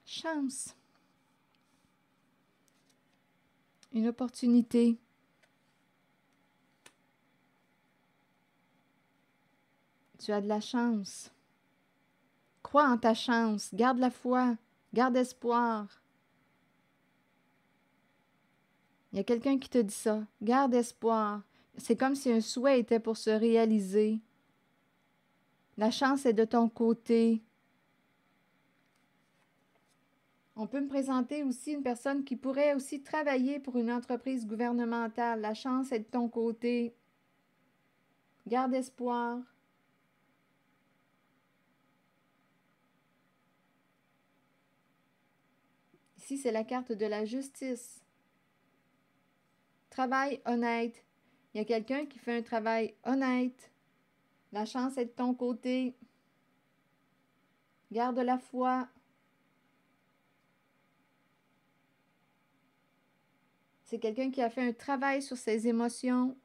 Chance. Une opportunité. Tu as de la chance. Crois en ta chance. Garde la foi. Garde espoir. Il y a quelqu'un qui te dit ça. Garde espoir. C'est comme si un souhait était pour se réaliser. La chance est de ton côté. On peut me présenter aussi une personne qui pourrait aussi travailler pour une entreprise gouvernementale. La chance est de ton côté. Garde espoir. Ici, c'est la carte de la justice. Travail honnête. Il y a quelqu'un qui fait un travail honnête. La chance est de ton côté. Garde la foi. C'est quelqu'un qui a fait un travail sur ses émotions,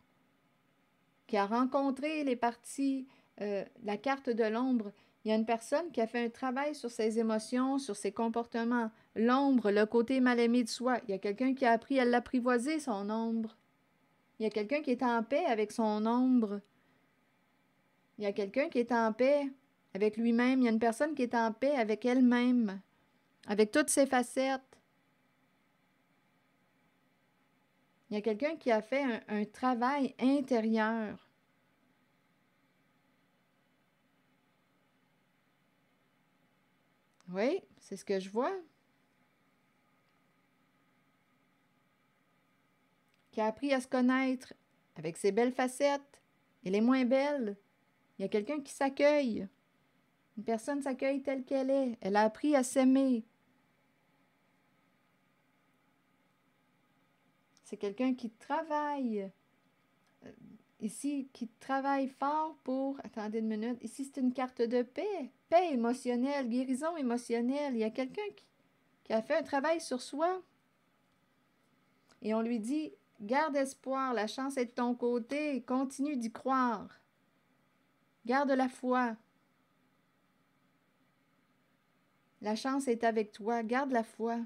qui a rencontré les parties, la carte de l'ombre. Il y a une personne qui a fait un travail sur ses émotions, sur ses comportements. L'ombre, le côté mal aimé de soi. Il y a quelqu'un qui a appris à l'apprivoiser, son ombre. Il y a quelqu'un qui est en paix avec son ombre. Il y a quelqu'un qui est en paix avec lui-même. Il y a une personne qui est en paix avec elle-même, avec toutes ses facettes. Il y a quelqu'un qui a fait un travail intérieur. Oui, c'est ce que je vois. Qui a appris à se connaître avec ses belles facettes et les moins belles. Il y a quelqu'un qui s'accueille. Une personne s'accueille telle qu'elle est. Elle a appris à s'aimer. C'est quelqu'un qui travaille. Ici, qui travaille fort pour... Attendez une minute. Ici, c'est une carte de paix. Paix émotionnelle, guérison émotionnelle. Il y a quelqu'un qui a fait un travail sur soi. Et on lui dit, garde espoir, la chance est de ton côté, continue d'y croire. Garde la foi. La chance est avec toi, garde la foi.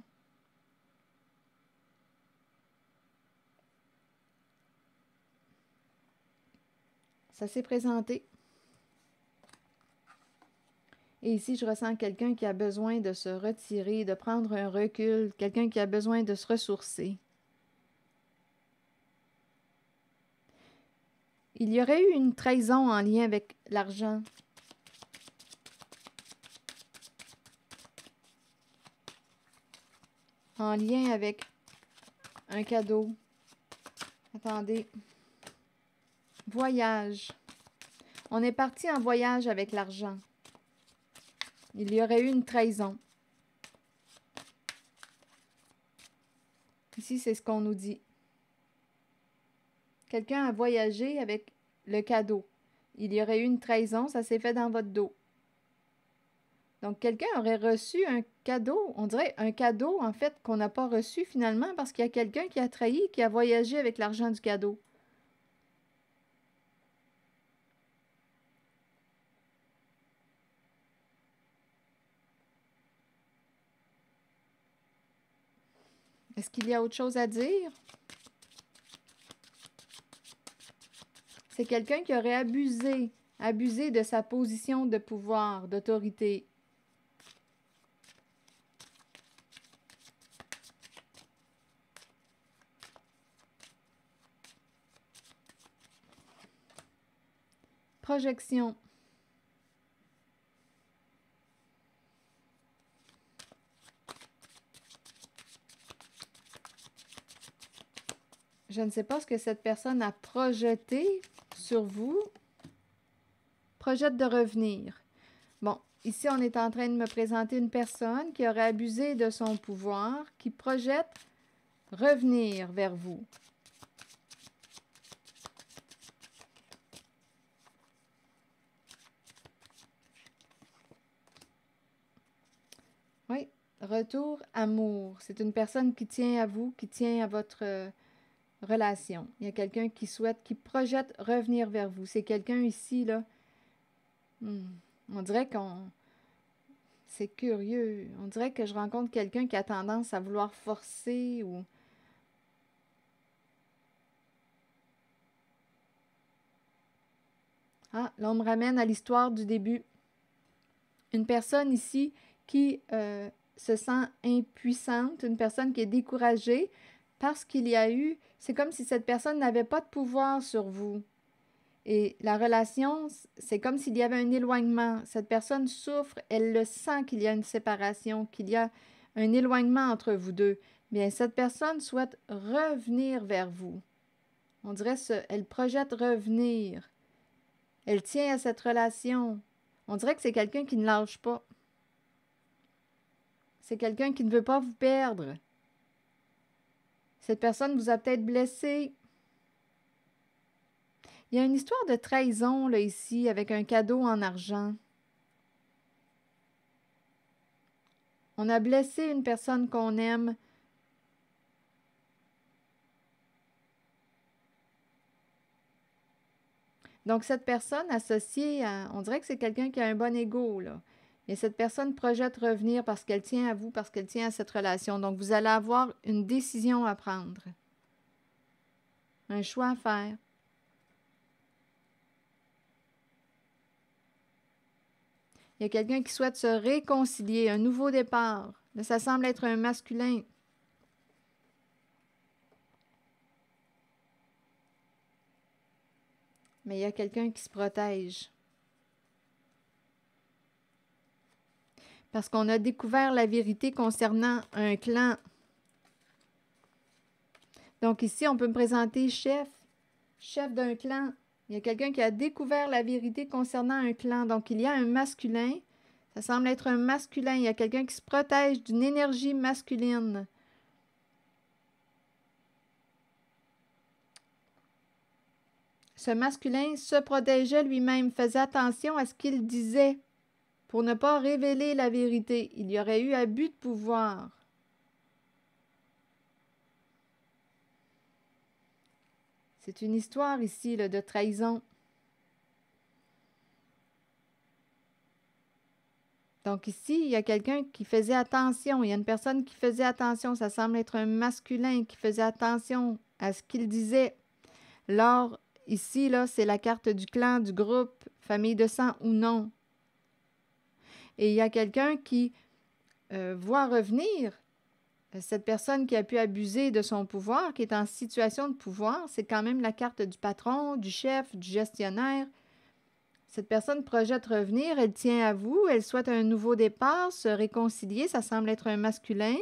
Ça s'est présenté. Et ici, je ressens quelqu'un qui a besoin de se retirer, de prendre un recul, quelqu'un qui a besoin de se ressourcer. Il y aurait eu une trahison en lien avec l'argent. En lien avec un cadeau. Attendez. Voyage. On est parti en voyage avec l'argent. Il y aurait eu une trahison. Ici, c'est ce qu'on nous dit. Quelqu'un a voyagé avec le cadeau. Il y aurait eu une trahison, ça s'est fait dans votre dos. Donc, quelqu'un aurait reçu un cadeau, on dirait un cadeau, en fait, qu'on n'a pas reçu finalement parce qu'il y a quelqu'un qui a trahi, qui a voyagé avec l'argent du cadeau. Est-ce qu'il y a autre chose à dire? C'est quelqu'un qui aurait abusé de sa position de pouvoir, d'autorité. Projection. Je ne sais pas ce que cette personne a projeté sur vous. Projette de revenir. Bon, ici, on est en train de me présenter une personne qui aurait abusé de son pouvoir, qui projette revenir vers vous. Oui, retour amour. C'est une personne qui tient à vous, qui tient à votre relation. Il y a quelqu'un qui souhaite, qui projette revenir vers vous. C'est quelqu'un ici, là. On dirait qu'on... C'est curieux. On dirait que je rencontre quelqu'un qui a tendance à vouloir forcer ou... Ah, là, on me ramène à l'histoire du début. Une personne ici qui se sent impuissante, une personne qui est découragée parce qu'il y a eu... C'est comme si cette personne n'avait pas de pouvoir sur vous. Et la relation, c'est comme s'il y avait un éloignement. Cette personne souffre, elle le sent qu'il y a une séparation, qu'il y a un éloignement entre vous deux. Bien, cette personne souhaite revenir vers vous. On dirait elle projette revenir. Elle tient à cette relation. On dirait que c'est quelqu'un qui ne lâche pas. c'est quelqu'un qui ne veut pas vous perdre. Cette personne vous a peut-être blessé. Il y a une histoire de trahison là, ici, avec un cadeau en argent. On a blessé une personne qu'on aime. Donc, cette personne associée à... On dirait que c'est quelqu'un qui a un bon ego, là. Et cette personne projette revenir parce qu'elle tient à vous, parce qu'elle tient à cette relation. Donc, vous allez avoir une décision à prendre. Un choix à faire. Il y a quelqu'un qui souhaite se réconcilier, un nouveau départ. Là, ça semble être un masculin. Mais il y a quelqu'un qui se protège. Parce qu'on a découvert la vérité concernant un clan. Donc ici, on peut me présenter chef d'un clan. Il y a quelqu'un qui a découvert la vérité concernant un clan. Donc il y a un masculin. Ça semble être un masculin. Il y a quelqu'un qui se protège d'une énergie masculine. Ce masculin se protégeait lui-même, faisait attention à ce qu'il disait pour ne pas révéler la vérité. Il y aurait eu abus de pouvoir. C'est une histoire ici là, de trahison. Donc ici, il y a quelqu'un qui faisait attention. Il y a une personne qui faisait attention. Ça semble être un masculin qui faisait attention à ce qu'il disait. Lors, ici, là, c'est la carte du clan, du groupe, famille de sang ou non. Et il y a quelqu'un qui voit revenir cette personne qui a pu abuser de son pouvoir, qui est en situation de pouvoir. C'est quand même la carte du patron, du chef, du gestionnaire. Cette personne projette revenir, elle tient à vous, elle souhaite un nouveau départ, se réconcilier, ça semble être un masculin.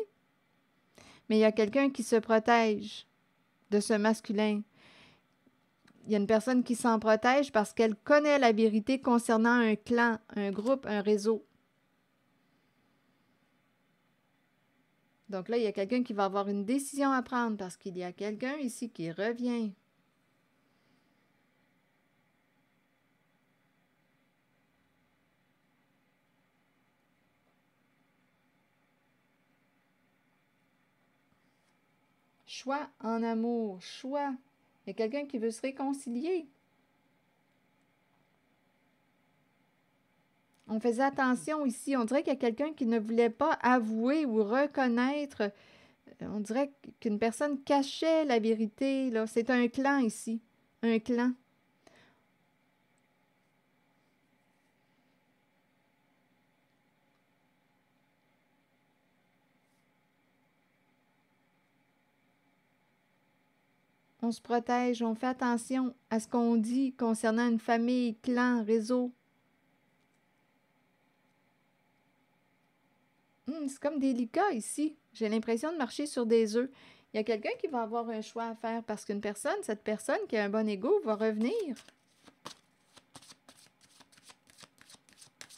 Mais il y a quelqu'un qui se protège de ce masculin. Il y a une personne qui s'en protège parce qu'elle connaît la vérité concernant un clan, un groupe, un réseau. Donc là, il y a quelqu'un qui va avoir une décision à prendre parce qu'il y a quelqu'un ici qui revient. Choix en amour, choix. Il y a quelqu'un qui veut se réconcilier. On faisait attention ici. On dirait qu'il y a quelqu'un qui ne voulait pas avouer ou reconnaître. On dirait qu'une personne cachait la vérité. Là. C'est un clan ici. Un clan. On se protège, on fait attention à ce qu'on dit concernant une famille, clan, réseau. C'est comme délicat ici. J'ai l'impression de marcher sur des œufs. Il y a quelqu'un qui va avoir un choix à faire parce qu'une personne, cette personne qui a un bon ego, va revenir.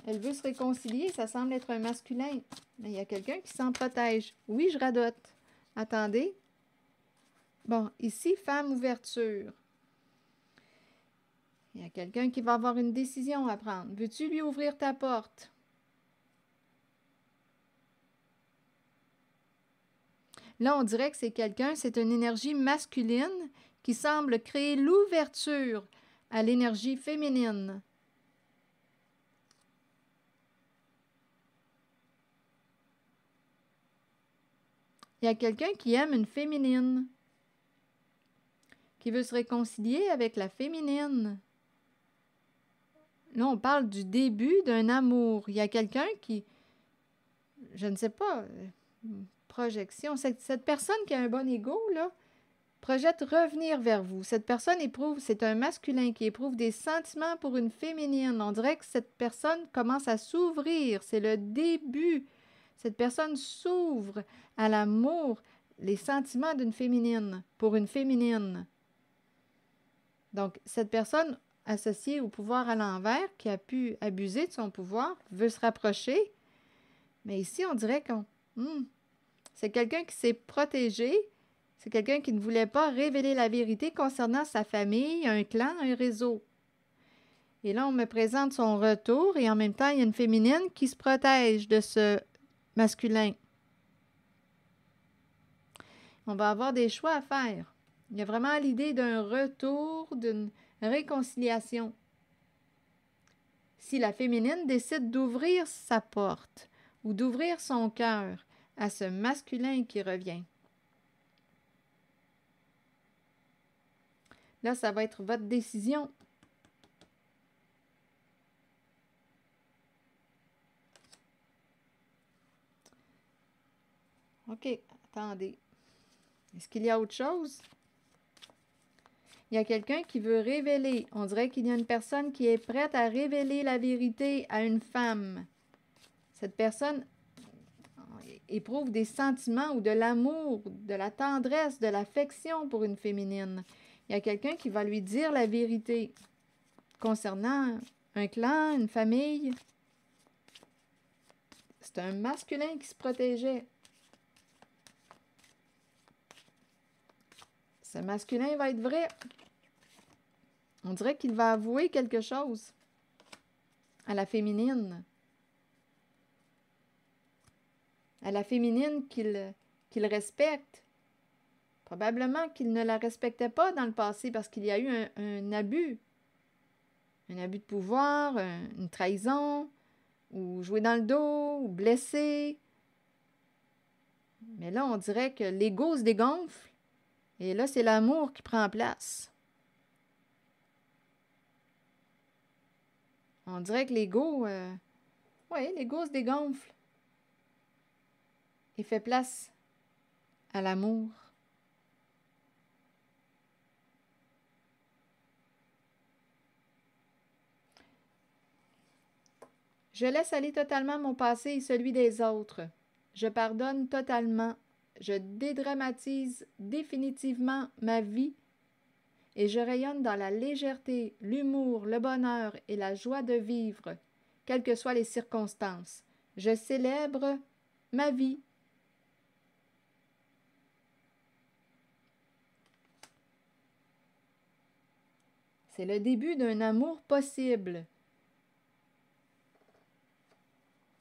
Elle veut se réconcilier, ça semble être un masculin. Mais il y a quelqu'un qui s'en protège. Oui, je radote. Attendez. Bon, ici, femme ouverture. Il y a quelqu'un qui va avoir une décision à prendre. Veux-tu lui ouvrir ta porte? Là, on dirait que c'est quelqu'un, c'est une énergie masculine qui semble créer l'ouverture à l'énergie féminine. Il y a quelqu'un qui aime une féminine, qui veut se réconcilier avec la féminine. Là, on parle du début d'un amour. Il y a quelqu'un qui, je ne sais pas, projection. Cette personne qui a un bon ego, là, projette revenir vers vous. Cette personne éprouve, c'est un masculin qui éprouve des sentiments pour une féminine. On dirait que cette personne commence à s'ouvrir. C'est le début. Cette personne s'ouvre à l'amour, les sentiments d'une féminine, pour une féminine. Donc, cette personne associée au pouvoir à l'envers, qui a pu abuser de son pouvoir, veut se rapprocher. Mais ici, on dirait qu'on C'est quelqu'un qui s'est protégé. C'est quelqu'un qui ne voulait pas révéler la vérité concernant sa famille, un clan, un réseau. Et là, on me présente son retour et en même temps, il y a une féminine qui se protège de ce masculin. On va avoir des choix à faire. Il y a vraiment l'idée d'un retour, d'une réconciliation. Si la féminine décide d'ouvrir sa porte ou d'ouvrir son cœur à ce masculin qui revient. Là, ça va être votre décision. OK, attendez. Est-ce qu'il y a autre chose? Il y a quelqu'un qui veut révéler. On dirait qu'il y a une personne qui est prête à révéler la vérité à une femme. Cette personne éprouve des sentiments ou de l'amour, de la tendresse, de l'affection pour une féminine. Il y a quelqu'un qui va lui dire la vérité concernant un clan, une famille. C'est un masculin qui se protégeait. Ce masculin va être vrai. On dirait qu'il va avouer quelque chose à la féminine. À la féminine qu'il respecte. Probablement qu'il ne la respectait pas dans le passé parce qu'il y a eu un abus. Un abus de pouvoir, une trahison, ou jouer dans le dos, ou blesser. Mais là, on dirait que l'ego se dégonfle. Et là, c'est l'amour qui prend place. On dirait que l'ego se dégonfle. Et fait place à l'amour. Je laisse aller totalement mon passé et celui des autres. Je pardonne totalement. Je dédramatise définitivement ma vie et je rayonne dans la légèreté, l'humour, le bonheur et la joie de vivre, quelles que soient les circonstances. Je célèbre ma vie. C'est le début d'un amour possible.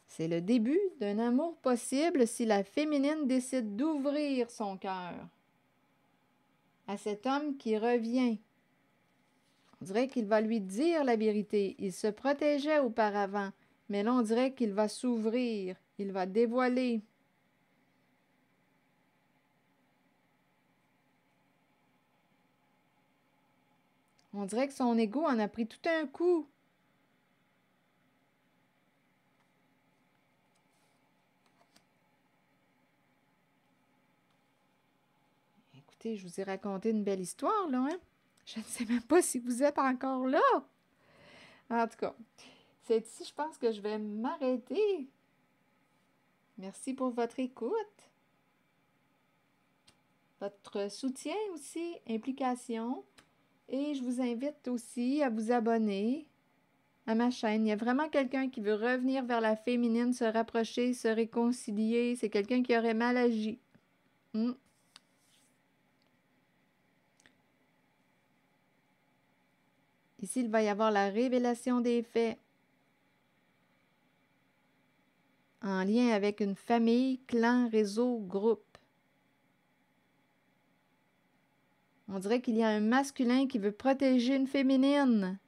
C'est le début d'un amour possible si la féminine décide d'ouvrir son cœur à cet homme qui revient. On dirait qu'il va lui dire la vérité. Il se protégeait auparavant, mais là on dirait qu'il va s'ouvrir, il va dévoiler. On dirait que son ego en a pris tout un coup. Écoutez, je vous ai raconté une belle histoire, là, hein? Je ne sais même pas si vous êtes encore là. En tout cas, c'est ici, je pense que je vais m'arrêter. Merci pour votre écoute, votre soutien aussi, implication. Et je vous invite aussi à vous abonner à ma chaîne. Il y a vraiment quelqu'un qui veut revenir vers la féminine, se rapprocher, se réconcilier. C'est quelqu'un qui aurait mal agi. Ici, il va y avoir la révélation des faits en lien avec une famille, clan, réseau, groupe. On dirait qu'il y a un masculin qui veut protéger une féminine.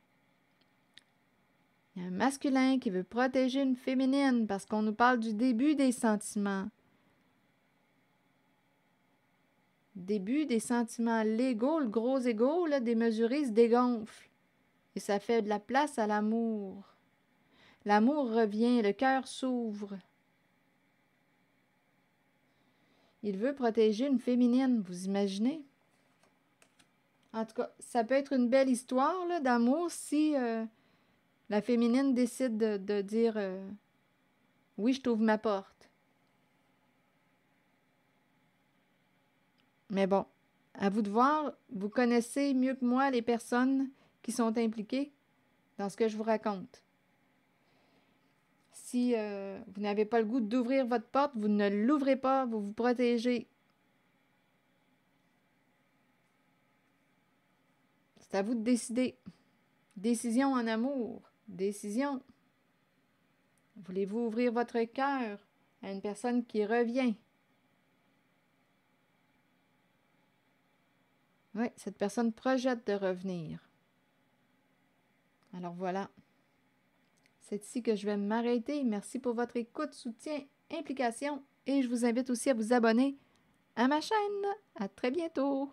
Il y a un masculin qui veut protéger une féminine parce qu'on nous parle du début des sentiments. Début des sentiments. L'ego, le gros ego, là, démesuré, se dégonfle. Et ça fait de la place à l'amour. L'amour revient, le cœur s'ouvre. Il veut protéger une féminine, vous imaginez? En tout cas, ça peut être une belle histoire là, d'amour si la féminine décide de dire oui, je t'ouvre ma porte. Mais bon, à vous de voir, vous connaissez mieux que moi les personnes qui sont impliquées dans ce que je vous raconte. Si vous n'avez pas le goût d'ouvrir votre porte, vous ne l'ouvrez pas, vous vous protégez. C'est à vous de décider. Décision en amour. Décision. Voulez-vous ouvrir votre cœur à une personne qui revient? Oui, cette personne projette de revenir. Alors voilà. C'est ici que je vais m'arrêter. Merci pour votre écoute, soutien, implication et je vous invite aussi à vous abonner à ma chaîne. À très bientôt!